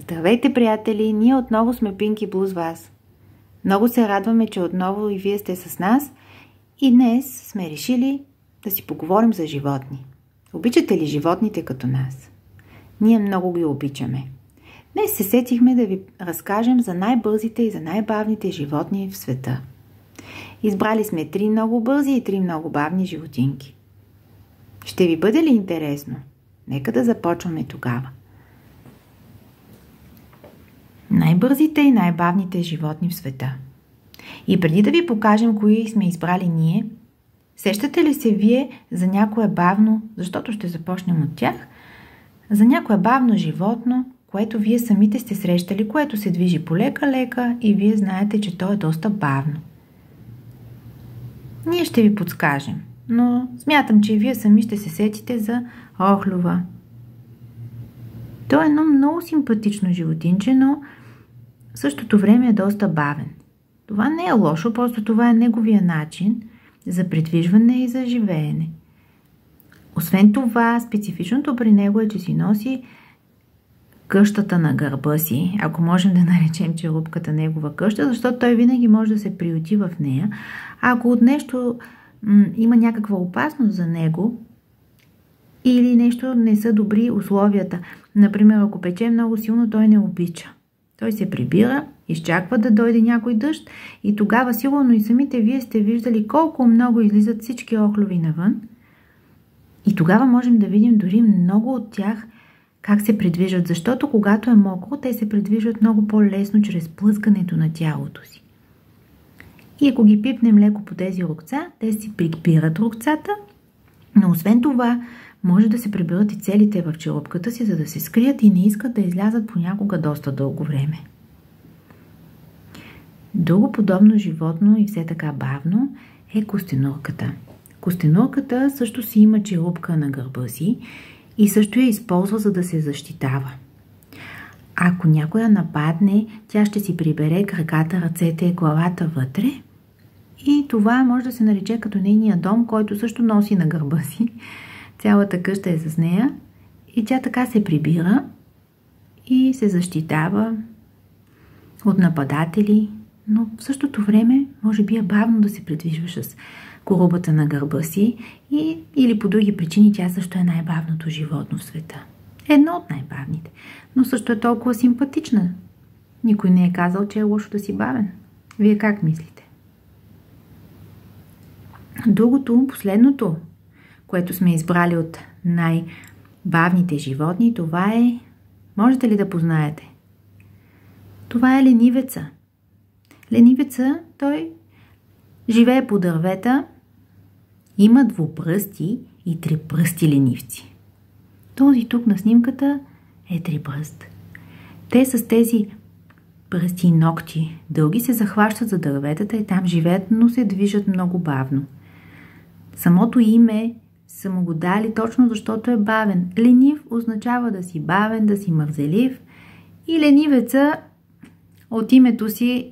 Здравейте, приятели! Ние отново сме Пинки Блу с вас. Много се радваме, че отново и вие сте с нас и днес сме решили да си поговорим за животни. Обичате ли животните като нас? Ние много ги обичаме. Днес се сетихме да ви разкажем за най-бързите и за най-бавните животни в света. Избрали сме 3 много бързи и 3 много бавни животинки. Ще ви бъде ли интересно? Нека да започваме тогава. Най-бързите и най-бавните животни в света. И преди да ви покажем кои сме избрали ние, сещате ли се вие за някое бавно, защото ще започнем от тях, за някое бавно животно, което вие самите сте срещали, което се движи полека-лека и вие знаете, че то е доста бавно? Ние ще ви подскажем, но смятам, че и вие сами ще се сетите за охлюва. То е едно много симпатично животинче, но в същото време е доста бавен. Това не е лошо, просто това е неговия начин за придвижване и за живеене. Освен това, специфичното при него е, че си носи къщата на гърба си, ако можем да наречем черупката негова къща, защото той винаги може да се приюти в нея. А ако от нещо има някаква опасност за него или нещо не са добри условията, например, ако пече много силно, той не обича. Той се прибира, изчаква да дойде някой дъжд и тогава сигурно и самите вие сте виждали колко много излизат всички охлюви навън. И тогава можем да видим дори много от тях как се придвижват, защото когато е мокро, те се придвижват много по-лесно чрез плъскането на тялото си. И ако ги пипнем леко по тези рукца, те си припират рукцата, но освен това може да се приберат и целите в черупката си, за да се скрият и не искат да излязат понякога доста дълго време. Друго подобно животно и все така бавно е костенурката. Костенурката също си има черупка на гърба си и също я използва, за да се защитава. Ако някоя нападне, тя ще си прибере краката, ръцете, главата вътре и това може да се нарече като нейния дом, който също носи на гърба си. Цялата къща е с нея и тя така се прибира и се защитава от нападатели, но в същото време може би е бавно да се придвижва с корубата на гърба си или по други причини тя също е най-бавното животно в света. Едно от най-бавните, но също е толкова симпатична. Никой не е казал, че е лошо да си бавен. Вие как мислите? Другото, последното, което сме избрали от най-бавните животни, това е... Можете ли да познаете? Това е ленивеца. Ленивеца, той живее по дървета, има двупръсти и трипръсти ленивци. Този тук на снимката е трипръст. Те с тези пръсти и ногти дълги се захващат за дърветата и там живеят, но се движат много бавно. Самото име са му го дали точно защото е бавен. Ленив означава да си бавен, да си мързелив и ленивеца от името си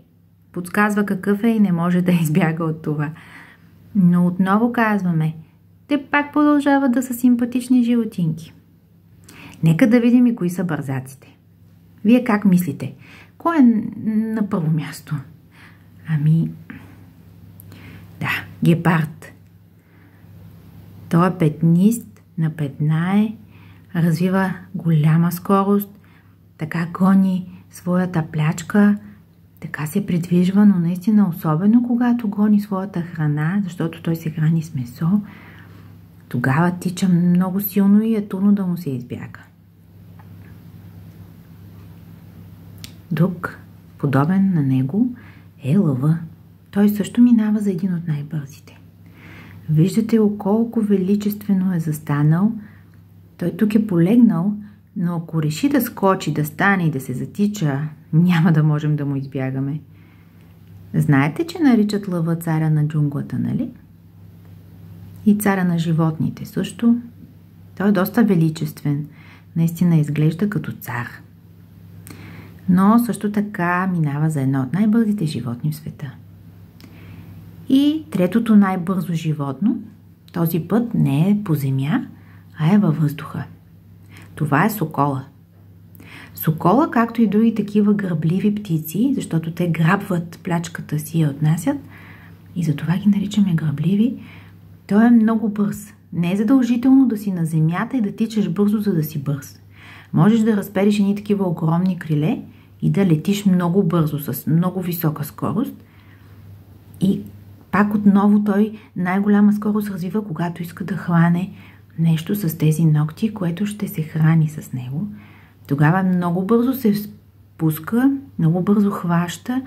подсказва какъв е и не може да избяга от това. Но отново казваме, те пак продължават да са симпатични животинки. Нека да видим и кои са бързаците. Вие как мислите? Кой е на първо място? Да, гепард. Той е петнист, напетнае, развива голяма скорост, така гони своята плячка, така се придвижва, но наистина особено когато гони своята храна, защото той се храни с месо, тогава тича много силно и е трудно да му се избяга. Друг, подобен на него, е лъва. Той също минава за един от най-бързите. Виждате колко величествено е застанал. Той тук е полегнал, но ако реши да скочи, да стане и да се затича, няма да можем да му избягаме. Знаете, че наричат лъва царя на джунглата, нали? И царя на животните също. Той е доста величествен. Наистина изглежда като цар. Но също така минава за едно от най-бързите животни в света. И третото най-бързо животно, този път не е по земя, а е във въздуха. Това е сокола. Сокола, както и други такива грабливи птици, защото те грабват плячката си и я отнасят, и затова ги наричаме грабливи, той е много бърз. Не е задължително да си на земята и да тичаш бързо, за да си бърз. Можеш да разпериш едни такива огромни криле и да летиш много бързо, с много висока скорост. И пак отново той най-голяма скорост развива, когато иска да хване нещо с тези ногти, което ще се храни с него. Тогава много бързо се спуска, много бързо хваща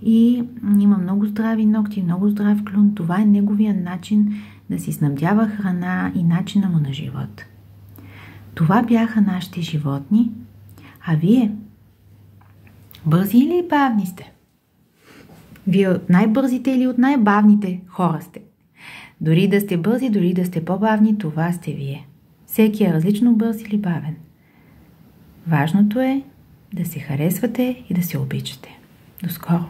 и има много здрави ногти, много здрав клюн. Това е неговия начин да си снабдява храна и начина му на живот. Това бяха нашите животни. А вие? Бързи или бавни сте? Вие от най-бързите или от най-бавните хора сте? Дори да сте бързи, дори да сте по-бавни, това сте вие. Всеки е различно бърз или бавен. Важното е да се харесвате и да се обичате. До скоро!